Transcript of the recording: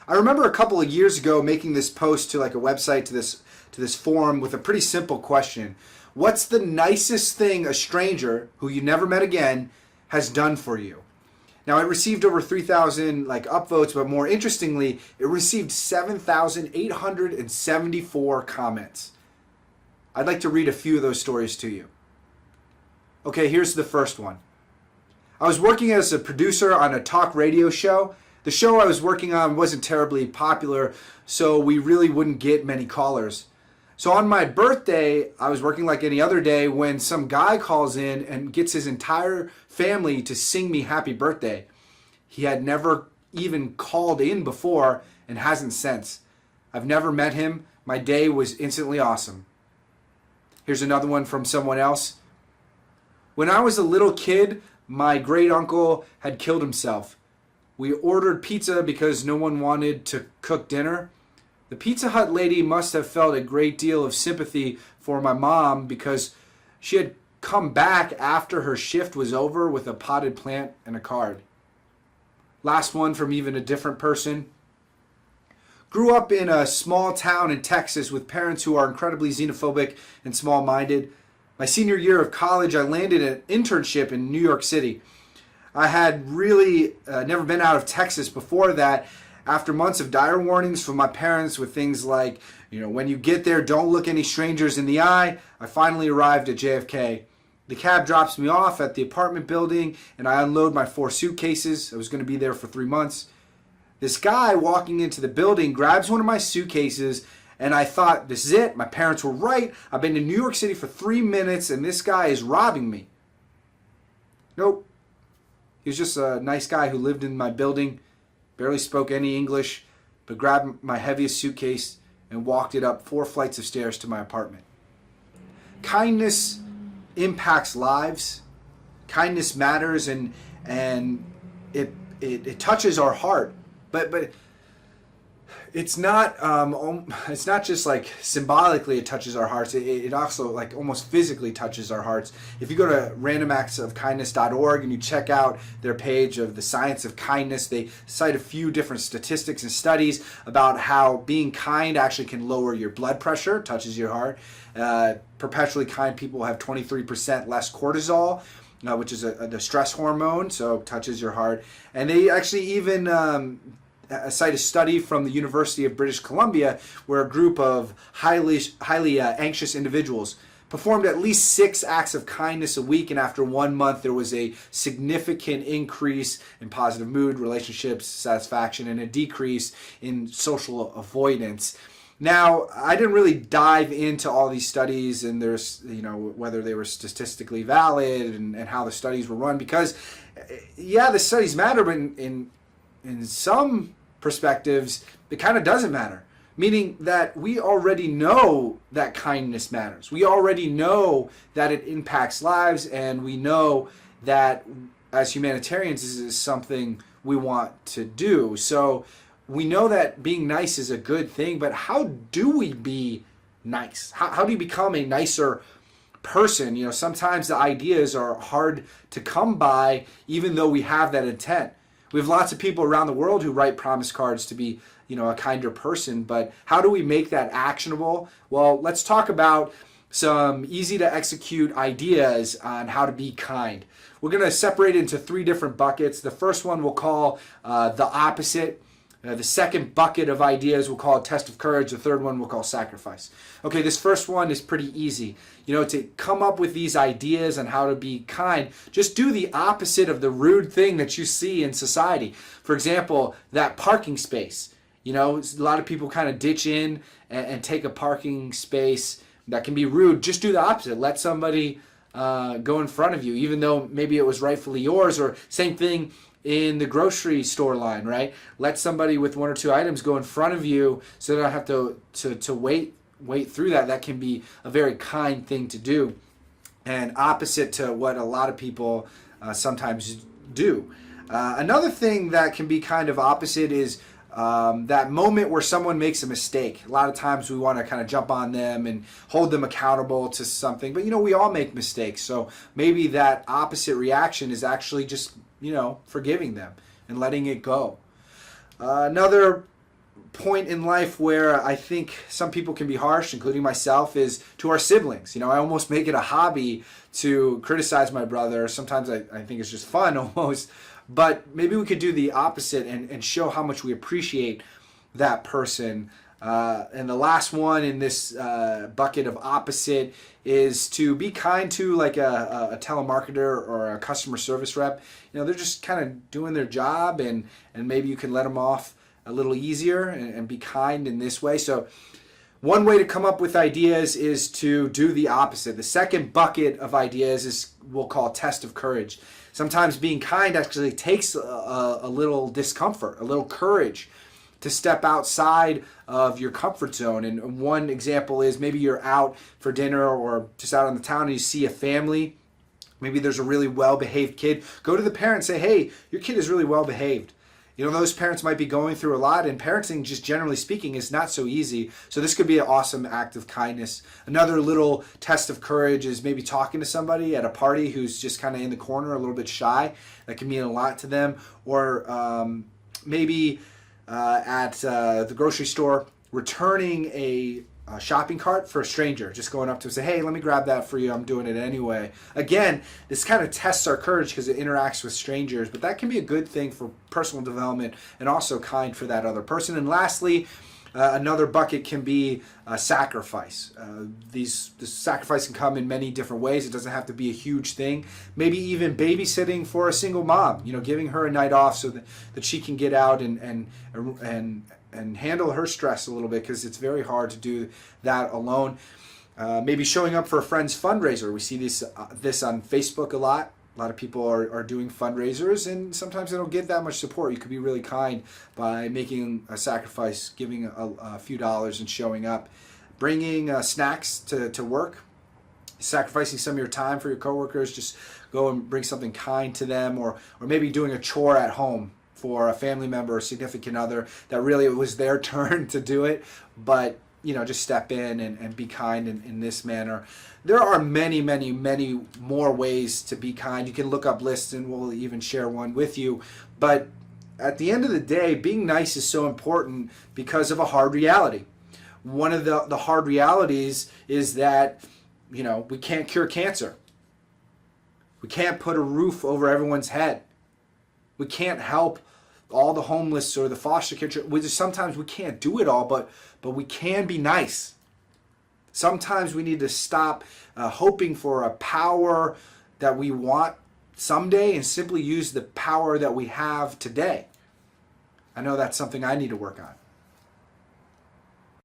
I remember a couple of years ago making this post to like a website, to this forum, with a pretty simple question. What's the nicest thing a stranger who you never met again has done for you? Now, it received over 3,000 upvotes, but more interestingly, it received 7,874 comments. I'd like to read a few of those stories to you. Okay, here's the first one. I was working as a producer on a talk radio show. The show I was working on wasn't terribly popular, so we really wouldn't get many callers. So on my birthday, I was working like any other day when some guy calls in and gets his entire family to sing me happy birthday. He had never even called in before and hasn't since. I've never met him. My day was instantly awesome. Here's another one from someone else. When I was a little kid, my great uncle had killed himself. We ordered pizza because no one wanted to cook dinner. The Pizza Hut lady must have felt a great deal of sympathy for my mom because she had come back after her shift was over with a potted plant and a card. Last one from even a different person. Grew up in a small town in Texas with parents who are incredibly xenophobic and small-minded. My senior year of college, I landed an internship in New York City. I had really never been out of Texas before that. After months of dire warnings from my parents with things like, when you get there, don't look any strangers in the eye, I finally arrived at JFK. The cab drops me off at the apartment building, and I unload my 4 suitcases. I was going to be there for 3 months. This guy walking into the building grabs one of my suitcases, and I thought, this is it. My parents were right. I've been in New York City for 3 minutes, and this guy is robbing me. Nope. He was just a nice guy who lived in my building. Barely spoke any English, but grabbed my heaviest suitcase and walked it up 4 flights of stairs to my apartment. Kindness impacts lives. Kindness matters, and it touches our heart. But it's not just like symbolically it touches our hearts. It also almost physically touches our hearts. If you go to randomactsofkindness.org and you check out their page of the science of kindness, they cite a few different statistics and studies about how being kind actually can lower your blood pressure, touches your heart. Perpetually kind people have 23% less cortisol, which is the stress hormone, so touches your heart. And they actually even cite a study from the University of British Columbia where a group of highly anxious individuals performed at least 6 acts of kindness a week, and after 1 month there was a significant increase in positive mood, relationships, satisfaction, and a decrease in social avoidance. Now, I didn't really dive into all these studies and there's, whether they were statistically valid and how the studies were run, because the studies matter, but in some perspectives, it kind of doesn't matter. Meaning that we already know that kindness matters. We already know that it impacts lives, and we know that as humanitarians, this is something we want to do. So we know that being nice is a good thing, but how do we be nice? How do you become a nicer person? Sometimes the ideas are hard to come by, even though we have that intent. We have lots of people around the world who write promise cards to be, a kinder person, but how do we make that actionable? Well, let's talk about some easy to execute ideas on how to be kind. We're going to separate it into 3 different buckets. The first one we'll call the opposite. The second bucket of ideas we'll call test of courage. The third one we'll call sacrifice. Okay, this first one is pretty easy. To come up with these ideas on how to be kind, just do the opposite of the rude thing that you see in society. For example, that parking space. A lot of people kind of ditch in and take a parking space that can be rude. Just do the opposite. Let somebody go in front of you, even though maybe it was rightfully yours. Or same thing in the grocery store line, right? Let somebody with 1 or 2 items go in front of you so they don't have to wait through that. That can be a very kind thing to do, and opposite to what a lot of people sometimes do. Another thing that can be kind of opposite is that moment where someone makes a mistake. A lot of times we want to kind of jump on them and hold them accountable to something, but we all make mistakes. So maybe that opposite reaction is actually just forgiving them and letting it go. Another point in life where I think some people can be harsh, including myself, is to our siblings. I almost make it a hobby to criticize my brother. Sometimes I think it's just fun almost. But maybe we could do the opposite and show how much we appreciate that person. And the last one in this bucket of opposite is to be kind to like a telemarketer or a customer service rep. They're just kind of doing their job, and maybe you can let them off a little easier and be kind in this way. So one way to come up with ideas is to do the opposite. The second bucket of ideas is we'll call test of courage. Sometimes being kind actually takes a little discomfort, a little courage to step outside of your comfort zone. And one example is maybe you're out for dinner or just out on the town and you see a family. Maybe there's a really well-behaved kid. Go to the parent and say, hey, your kid is really well-behaved. Those parents might be going through a lot, and parenting, just generally speaking, is not so easy. So this could be an awesome act of kindness. Another little test of courage is maybe talking to somebody at a party who's just kind of in the corner, a little bit shy. That can mean a lot to them. Or maybe at the grocery store, returning a shopping cart for a stranger, just going up to him and say, hey, let me grab that for you, I'm doing it anyway. Again, this kind of tests our courage because it interacts with strangers, but that can be a good thing for personal development and also kind for that other person. And lastly, another bucket can be sacrifice. This sacrifice can come in many different ways. It doesn't have to be a huge thing. Maybe even babysitting for a single mom, giving her a night off so that she can get out and handle her stress a little bit, because it's very hard to do that alone. Maybe showing up for a friend's fundraiser. We see this on Facebook a lot. A lot of people are doing fundraisers, and sometimes they don't get that much support. You could be really kind by making a sacrifice, giving a few dollars and showing up. Bringing snacks to work, sacrificing some of your time for your coworkers. Just go and bring something kind to them, or maybe doing a chore at home for a family member or significant other that really it was their turn to do it, but just step in and be kind in this manner. There are many, many, many more ways to be kind. You can look up lists and we'll even share one with you. But at the end of the day, being nice is so important because of a hard reality. One of the hard realities is that, we can't cure cancer. We can't put a roof over everyone's head. We can't help all the homeless or the foster care. Sometimes we can't do it all, but we can be nice. Sometimes we need to stop hoping for a power that we want someday and simply use the power that we have today. I know that's something I need to work on.